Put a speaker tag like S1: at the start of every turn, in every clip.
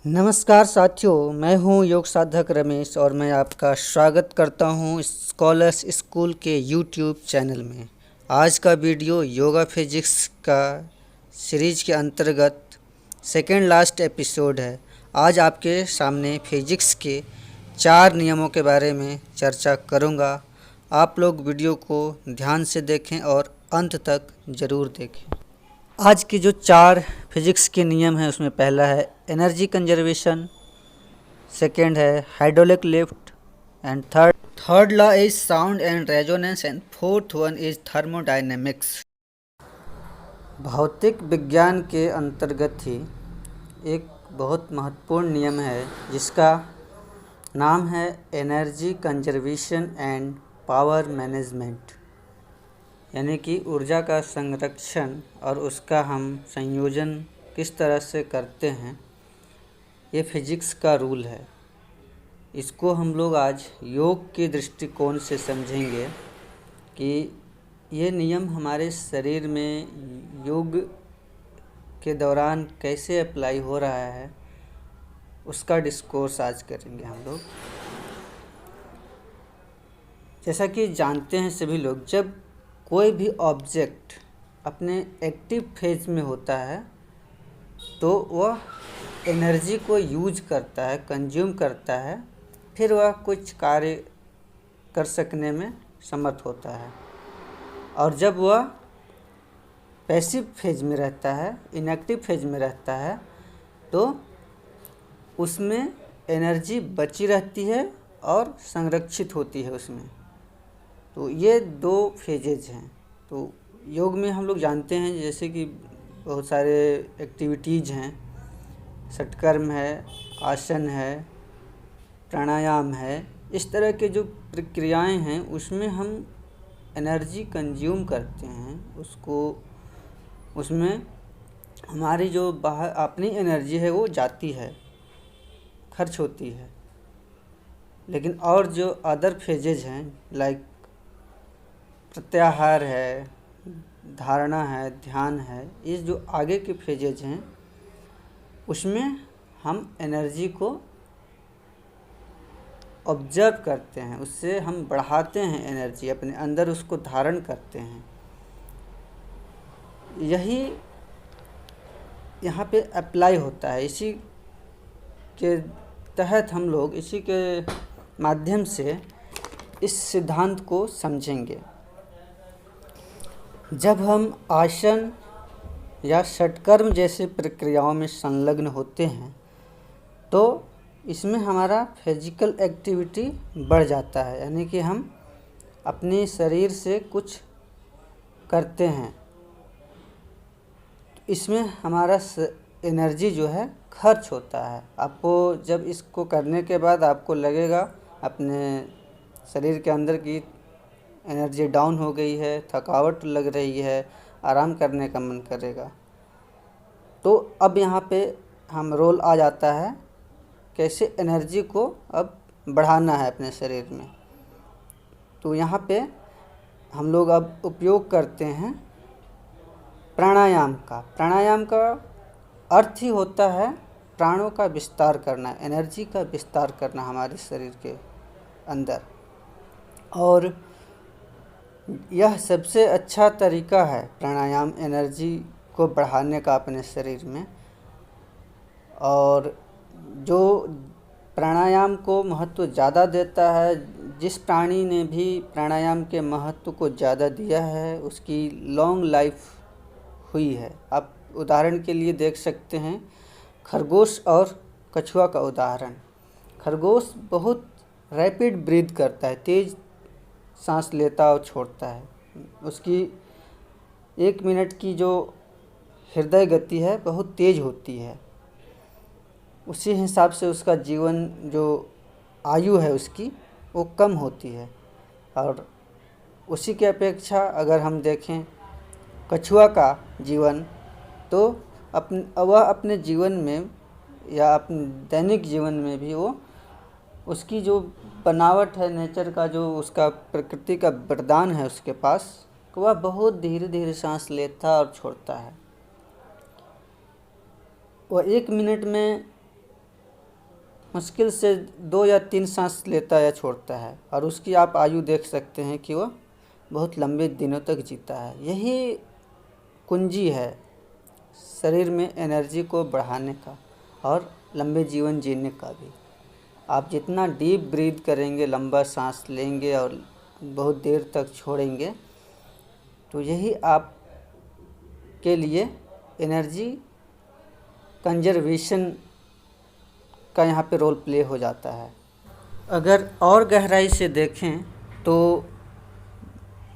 S1: नमस्कार साथियों, मैं हूं योग साधक रमेश और मैं आपका स्वागत करता हूं स्कॉलर्स स्कूल के यूट्यूब चैनल में। आज का वीडियो योगा फिजिक्स का सीरीज के अंतर्गत सेकेंड लास्ट एपिसोड है। आज आपके सामने फिजिक्स के 4 नियमों के बारे में चर्चा करूंगा। आप लोग वीडियो को ध्यान से देखें और अंत तक ज़रूर देखें। आज के जो 4 फिजिक्स के नियम हैं उसमें पहला है एनर्जी कंजर्वेशन, सेकेंड है hydraulic lift and third law is sound and resonance and fourth one is thermodynamics. भौतिक विज्ञान के अंतर्गत ही एक बहुत महत्वपूर्ण नियम है जिसका नाम है energy conservation and power management, यानी कि ऊर्जा का संरक्षण और उसका हम संयोजन किस तरह से करते हैं। ये फिजिक्स का रूल है। इसको हम लोग आज योग के दृष्टिकोण से समझेंगे कि ये नियम हमारे शरीर में योग के दौरान कैसे अप्लाई हो रहा है, उसका डिस्कोर्स आज करेंगे हम लोग। जैसा कि जानते हैं सभी लोग, जब कोई भी ऑब्जेक्ट अपने एक्टिव फेज में होता है तो वह एनर्जी को यूज करता है, कंज्यूम करता है, फिर वह कुछ कार्य कर सकने में समर्थ होता है। और जब वह पैसिव फेज में रहता है, इनएक्टिव फेज में रहता है, तो उसमें एनर्जी बची रहती है और संरक्षित होती है उसमें। तो ये 2 फेजेज हैं। तो योग में हम लोग जानते हैं जैसे कि बहुत सारे एक्टिविटीज़ हैं, षटकर्म है, आसन है, प्राणायाम है। इस तरह के जो प्रक्रियाएं हैं उसमें हम एनर्जी कंज्यूम करते हैं, उसमें हमारी जो बाहर अपनी एनर्जी है वो जाती है, खर्च होती है। लेकिन और जो अदर फेजेज हैं लाइक प्रत्याहार है, धारणा है, ध्यान है, ये जो आगे के फेजेज हैं उसमें हम एनर्जी को ऑब्जर्व करते हैं, उससे हम बढ़ाते हैं एनर्जी, अपने अंदर उसको धारण करते हैं। यही यहाँ पे अप्लाई होता है। इसी के तहत हम लोग इसी के माध्यम से इस सिद्धांत को समझेंगे। जब हम आसन या षटकर्म जैसे प्रक्रियाओं में संलग्न होते हैं तो इसमें हमारा फिजिकल एक्टिविटी बढ़ जाता है, यानी कि हम अपने शरीर से कुछ करते हैं। इसमें हमारा एनर्जी जो है खर्च होता है। आपको जब इसको करने के बाद आपको लगेगा अपने शरीर के अंदर की एनर्जी डाउन हो गई है, थकावट लग रही है, आराम करने का मन करेगा। तो अब यहाँ पे हम रोल आ जाता है कैसे एनर्जी को अब बढ़ाना है अपने शरीर में। तो यहाँ पे हम लोग अब उपयोग करते हैं प्राणायाम का। प्राणायाम का अर्थ ही होता है प्राणों का विस्तार करना, एनर्जी का विस्तार करना हमारे शरीर के अंदर। और यह सबसे अच्छा तरीका है प्राणायाम एनर्जी को बढ़ाने का अपने शरीर में। और जो प्राणायाम को महत्व ज़्यादा देता है, जिस प्राणी ने भी प्राणायाम के महत्व को ज़्यादा दिया है उसकी लॉन्ग लाइफ हुई है। आप उदाहरण के लिए देख सकते हैं खरगोश और कछुआ का उदाहरण। खरगोश बहुत रैपिड ब्रीथ करता है, तेज़ सांस लेता और छोड़ता है। उसकी 1 मिनट की जो हृदय गति है बहुत तेज़ होती है। उसी हिसाब से उसका जीवन जो आयु है उसकी वो कम होती है। और उसी के अपेक्षा अगर हम देखें कछुआ का जीवन, तो वह अपने जीवन में या अपने दैनिक जीवन में भी वो उसकी जो बनावट है, नेचर का जो उसका प्रकृति का वरदान है उसके पास, वह बहुत धीरे धीरे सांस लेता और छोड़ता है। वह 1 मिनट में मुश्किल से 2 या 3 सांस लेता या छोड़ता है, और उसकी आप आयु देख सकते हैं कि वह बहुत लंबे दिनों तक जीता है। यही कुंजी है शरीर में एनर्जी को बढ़ाने का और लंबे जीवन जीने का भी। आप जितना डीप ब्रीथ करेंगे, लंबा सांस लेंगे और बहुत देर तक छोड़ेंगे, तो यही आप के लिए एनर्जी कंजर्वेशन का यहाँ पे रोल प्ले हो जाता है। अगर और गहराई से देखें तो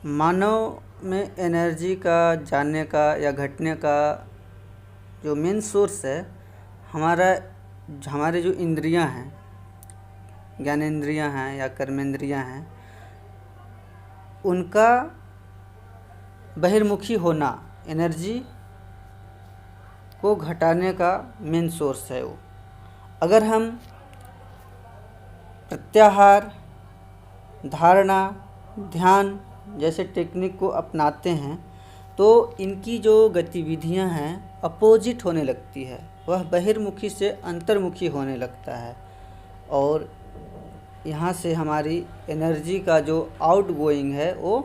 S1: मानव में एनर्जी का जानने का या घटने का जो मेन सोर्स है, हमारे जो इंद्रियां हैं, ज्ञानेंद्रियां हैं या कर्मेंद्रियां हैं, उनका बहिर्मुखी होना एनर्जी को घटाने का मेन सोर्स है वो। अगर हम प्रत्याहार, धारणा, ध्यान जैसे टेक्निक को अपनाते हैं तो इनकी जो गतिविधियां हैं अपोजिट होने लगती है, वह बहिर्मुखी से अंतर्मुखी होने लगता है, और यहाँ से हमारी एनर्जी का जो आउट गोइंग है वो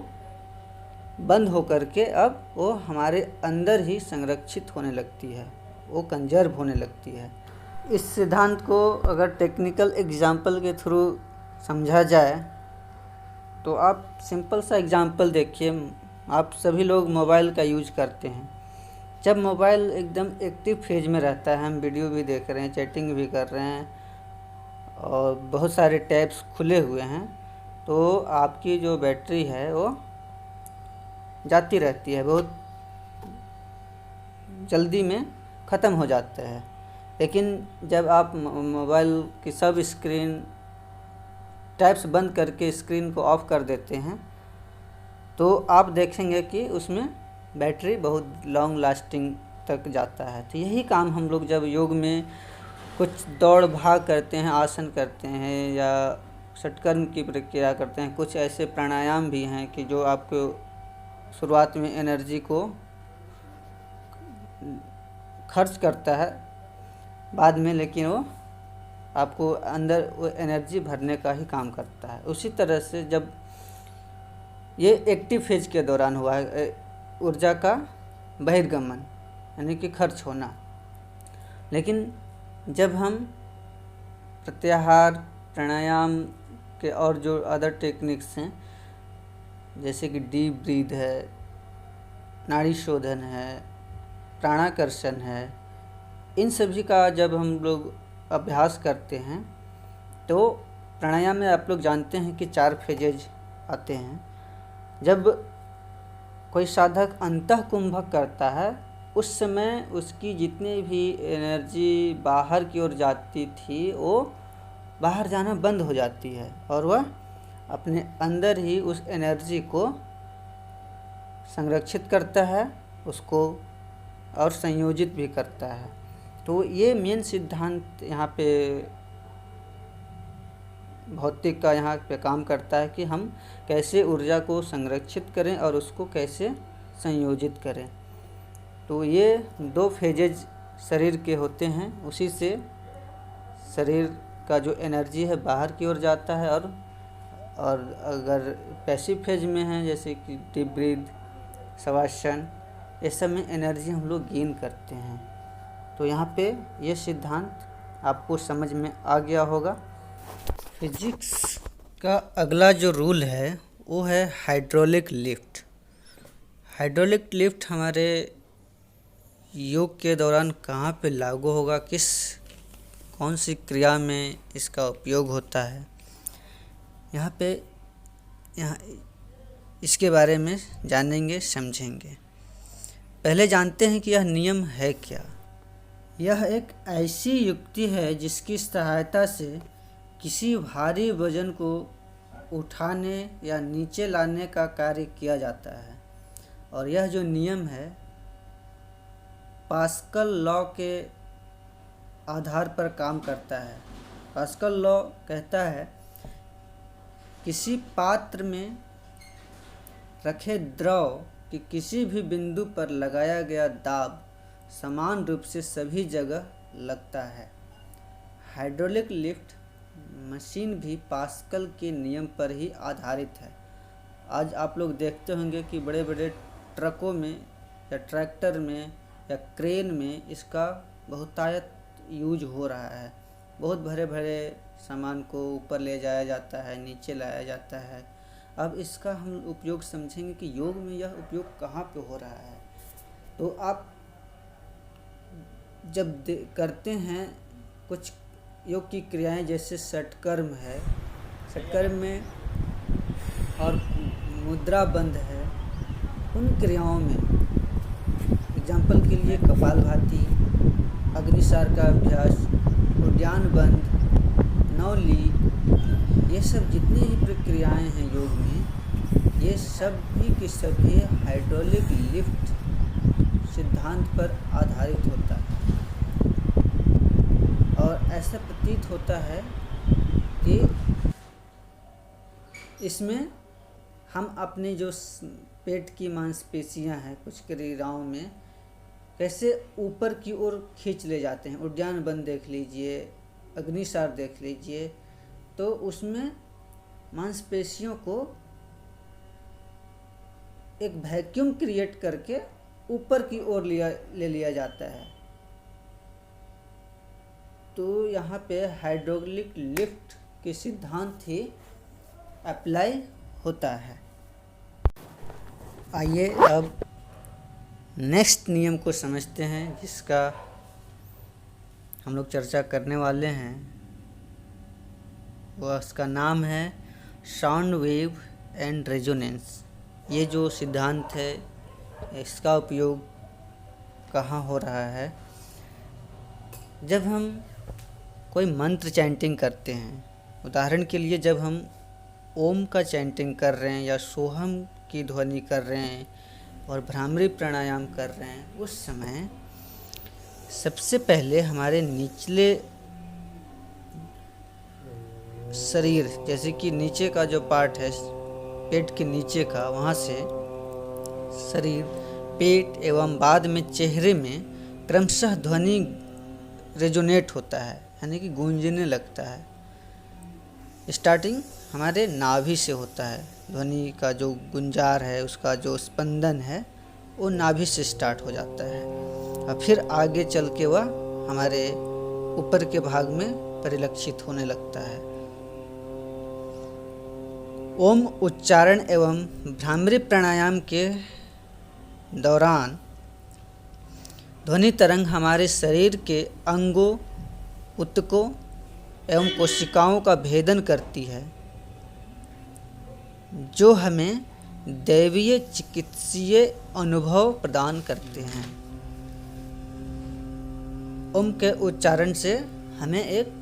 S1: बंद होकर के अब वो हमारे अंदर ही संरक्षित होने लगती है, वो कंजर्व होने लगती है। इस सिद्धांत को अगर टेक्निकल एग्जाम्पल के थ्रू समझा जाए तो आप सिंपल सा एग्जाम्पल देखिए। आप सभी लोग मोबाइल का यूज करते हैं। जब मोबाइल एकदम एक्टिव फेज में रहता है, हम वीडियो भी देख रहे हैं, चैटिंग भी कर रहे हैं और बहुत सारे टैब्स खुले हुए हैं, तो आपकी जो बैटरी है वो जाती रहती है, बहुत जल्दी में ख़त्म हो जाता है। लेकिन जब आप मोबाइल की सब स्क्रीन टैब्स बंद करके स्क्रीन को ऑफ कर देते हैं तो आप देखेंगे कि उसमें बैटरी बहुत लॉन्ग लास्टिंग तक जाता है। तो यही काम हम लोग जब योग में कुछ दौड़ भाग करते हैं, आसन करते हैं या षटकर्म की प्रक्रिया करते हैं, कुछ ऐसे प्राणायाम भी हैं कि जो आपको शुरुआत में एनर्जी को खर्च करता है बाद में, लेकिन वो आपको अंदर वो एनर्जी भरने का ही काम करता है। उसी तरह से जब ये एक्टिव फेज के दौरान हुआ है ऊर्जा का बहिर्गमन यानी कि खर्च होना, लेकिन जब हम प्रत्याहार, प्राणायाम के और जो अदर टेक्निक्स हैं जैसे कि डीप ब्रीथ है, नाड़ी शोधन है, प्राणाकर्षण है, इन सभी का जब हम लोग अभ्यास करते हैं तो प्राणायाम में आप लोग जानते हैं कि 4 फेजेज आते हैं। जब कोई साधक अंतःकुंभक करता है उस समय उसकी जितनी भी एनर्जी बाहर की ओर जाती थी वो बाहर जाना बंद हो जाती है और वह अपने अंदर ही उस एनर्जी को संरक्षित करता है, उसको और संयोजित भी करता है। तो ये मेन सिद्धांत यहाँ पे भौतिक का यहाँ पे काम करता है कि हम कैसे ऊर्जा को संरक्षित करें और उसको कैसे संयोजित करें। तो ये 2 फेजेज शरीर के होते हैं, उसी से शरीर का जो एनर्जी है बाहर की ओर जाता है, और अगर पैसिव फेज में है जैसे कि डीप ब्रीथ, शवासन, ये सब में एनर्जी हम लोग गेन करते हैं। तो यहाँ पे ये सिद्धांत आपको समझ में आ गया होगा। फिजिक्स का अगला जो रूल है वो है हाइड्रोलिक लिफ्ट। हाइड्रोलिक लिफ्ट हमारे योग के दौरान कहाँ पे लागू होगा, कौन सी क्रिया में इसका उपयोग होता है, यहाँ इसके बारे में जानेंगे, समझेंगे। पहले जानते हैं कि यह नियम है क्या। यह एक ऐसी युक्ति है जिसकी सहायता से किसी भारी वजन को उठाने या नीचे लाने का कार्य किया जाता है, और यह जो नियम है पास्कल लॉ के आधार पर काम करता है। पास्कल लॉ कहता है किसी पात्र में रखे द्रव कि किसी भी बिंदु पर लगाया गया दाब समान रूप से सभी जगह लगता है। हाइड्रोलिक लिफ्ट मशीन भी पास्कल के नियम पर ही आधारित है। आज आप लोग देखते होंगे कि बड़े बड़े ट्रकों में या ट्रैक्टर में या क्रेन में इसका बहुतायत यूज हो रहा है। बहुत भरे भरे सामान को ऊपर ले जाया जाता है, नीचे लाया जाता है। अब इसका हम उपयोग समझेंगे कि योग में यह उपयोग कहाँ पे हो रहा है। तो आप जब करते हैं कुछ योग की क्रियाएं, जैसे षटकर्म है, षटकर्म में और मुद्रा बंध है, उन क्रियाओं में एग्जाम्पल के लिए कपालभाति, अग्निसार का अभ्यास, उद्यान बंध, नौली, ये सब जितनी ही प्रक्रियाएं हैं योग में, ये सभी की सभी हाइड्रोलिक लिफ्ट सिद्धांत पर आधारित होता है। और ऐसा प्रतीत होता है कि इसमें हम अपने जो पेट की मांसपेशियां हैं कुछ क्रियाओं में कैसे ऊपर की ओर खींच ले जाते हैं। उद्यान बंध देख लीजिए, अग्निसार देख लीजिए, तो उसमें मांसपेशियों को एक वैक्यूम क्रिएट करके ऊपर की ओर ले लिया जाता है। तो यहाँ पे हाइड्रोलिक लिफ्ट के सिद्धांत ही अप्लाई होता है। आइए अब नेक्स्ट नियम को समझते हैं, जिसका हम लोग चर्चा करने वाले हैं। वह उसका नाम है साउंड वेव एंड रेजोनेंस। ये जो सिद्धांत है इसका उपयोग कहाँ हो रहा है। जब हम कोई मंत्र चैंटिंग करते हैं, उदाहरण के लिए जब हम ओम का चैंटिंग कर रहे हैं या सोहम की ध्वनि कर रहे हैं और भ्रामरी प्राणायाम कर रहे हैं, उस समय सबसे पहले हमारे निचले शरीर, जैसे कि नीचे का जो पार्ट है पेट के नीचे का, वहाँ से शरीर, पेट एवं बाद में चेहरे में क्रमशः ध्वनि रेजोनेट होता है, यानी कि गूंजने लगता है। स्टार्टिंग हमारे नाभि से होता है। ध्वनि का जो गुंजार है, उसका जो स्पंदन है, वो नाभि से स्टार्ट हो जाता है और फिर आगे चल के वह हमारे ऊपर के भाग में परिलक्षित होने लगता है। ओम उच्चारण एवं भ्रामरी प्राणायाम के दौरान ध्वनि तरंग हमारे शरीर के अंगों, ऊतकों एवं कोशिकाओं का भेदन करती है, जो हमें दैवीय चिकित्सीय अनुभव प्रदान करते हैं। ओम के उच्चारण से हमें एक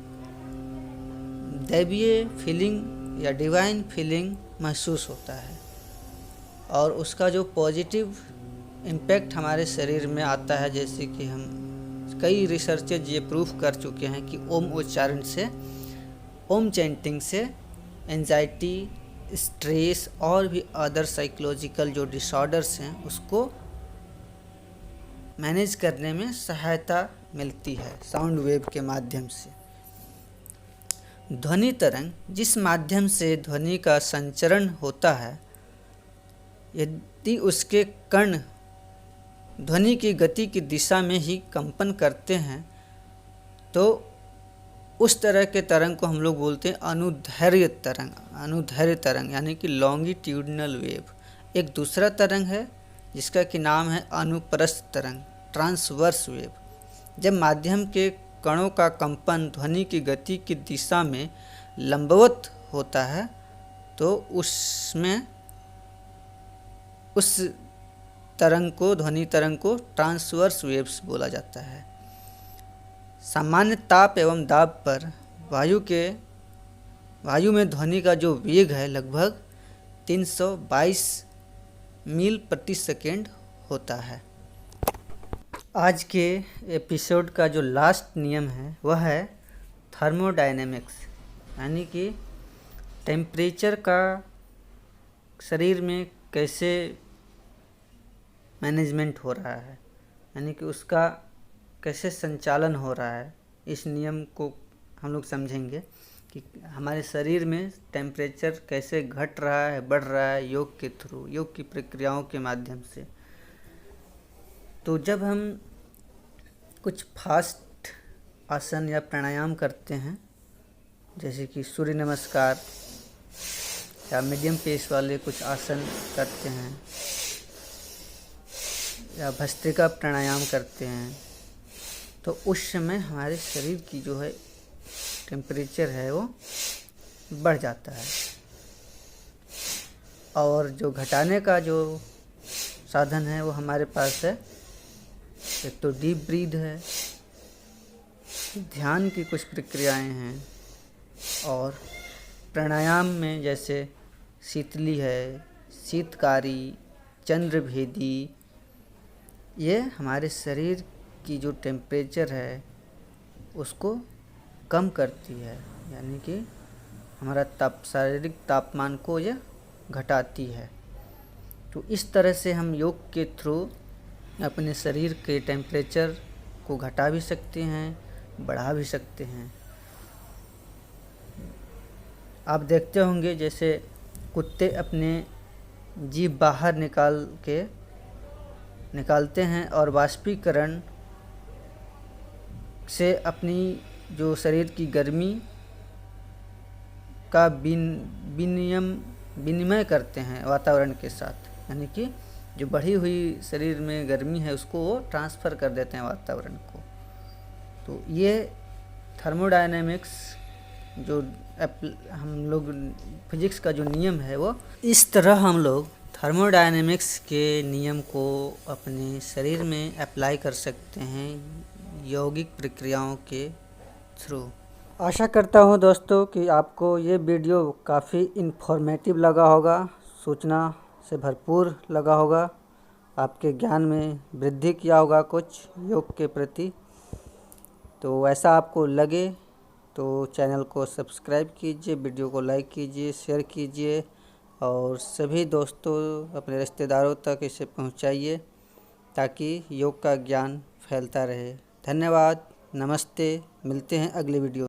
S1: दैवीय फीलिंग या डिवाइन फीलिंग महसूस होता है और उसका जो पॉजिटिव इम्पैक्ट हमारे शरीर में आता है, जैसे कि हम कई रिसर्चेज ये प्रूफ कर चुके हैं कि ओम उच्चारण से, ओम चैंटिंग से एंजाइटी, स्ट्रेस और भी अदर साइकोलॉजिकल जो डिसऑर्डर्स हैं उसको मैनेज करने में सहायता मिलती है साउंड वेव के माध्यम से। ध्वनि तरंग जिस माध्यम से ध्वनि का संचरण होता है, यदि उसके कण ध्वनि की गति की दिशा में ही कंपन करते हैं, तो उस तरह के तरंग को हम लोग बोलते हैं अनुदैर्घ्य तरंग। अनुदैर्घ्य तरंग यानी कि लॉन्गिट्यूडनल वेव। एक दूसरा तरंग है जिसका कि नाम है अनुप्रस्थ तरंग, ट्रांसवर्स वेव। जब माध्यम के कणों का कंपन ध्वनि की गति की दिशा में लंबवत होता है, तो उसमें उस तरंग को, ध्वनि तरंग को ट्रांसवर्स वेव्स बोला जाता है। सामान्य ताप एवं दाब पर वायु में ध्वनि का जो वेग है लगभग 322 मील प्रति सेकेंड होता है। आज के एपिसोड का जो लास्ट नियम है वह है थर्मोडायनेमिक्स, यानी कि टेम्परेचर का शरीर में कैसे मैनेजमेंट हो रहा है, यानी कि उसका कैसे संचालन हो रहा है। इस नियम को हम लोग समझेंगे कि हमारे शरीर में टेम्परेचर कैसे घट रहा है, बढ़ रहा है योग के थ्रू, योग की प्रक्रियाओं के माध्यम से। तो जब हम कुछ फास्ट आसन या प्राणायाम करते हैं, जैसे कि सूर्य नमस्कार या मीडियम पेस वाले कुछ आसन करते हैं या भस्त्रिका प्राणायाम करते हैं, तो उस समय हमारे शरीर की जो है टेम्परेचर है वो बढ़ जाता है। और जो घटाने का जो साधन है वो हमारे पास है, एक तो डीप ब्रीथ है, ध्यान की कुछ प्रक्रियाएं हैं, और प्राणायाम में जैसे शीतली है, शीतकारी, चंद्रभेदी, ये हमारे शरीर की जो टेम्परेचर है उसको कम करती है, यानी कि हमारा शारीरिक तापमान को यह घटाती है। तो इस तरह से हम योग के थ्रू अपने शरीर के टेम्परेचर को घटा भी सकते हैं, बढ़ा भी सकते हैं। आप देखते होंगे जैसे कुत्ते अपने जीभ बाहर निकालते हैं और वाष्पीकरण से अपनी जो शरीर की गर्मी का विनिमय करते हैं वातावरण के साथ, यानी कि जो बढ़ी हुई शरीर में गर्मी है उसको वो ट्रांसफ़र कर देते हैं वातावरण को। तो ये थर्मोडायनेमिक्स जो हम लोग फिजिक्स का जो नियम है वो इस तरह हम लोग थर्मोडायनेमिक्स के नियम को अपने शरीर में अप्लाई कर सकते हैं यौगिक प्रक्रियाओं के थ्रू। आशा करता हूँ दोस्तों कि आपको ये वीडियो काफ़ी इन्फॉर्मेटिव लगा होगा, सूचना से भरपूर लगा होगा, आपके ज्ञान में वृद्धि किया होगा कुछ योग के प्रति। तो ऐसा आपको लगे तो चैनल को सब्सक्राइब कीजिए, वीडियो को लाइक कीजिए, शेयर कीजिए और सभी दोस्तों अपने रिश्तेदारों तक इसे पहुंचाइए ताकि योग का ज्ञान फैलता रहे। धन्यवाद, नमस्ते, मिलते हैं अगले वीडियो।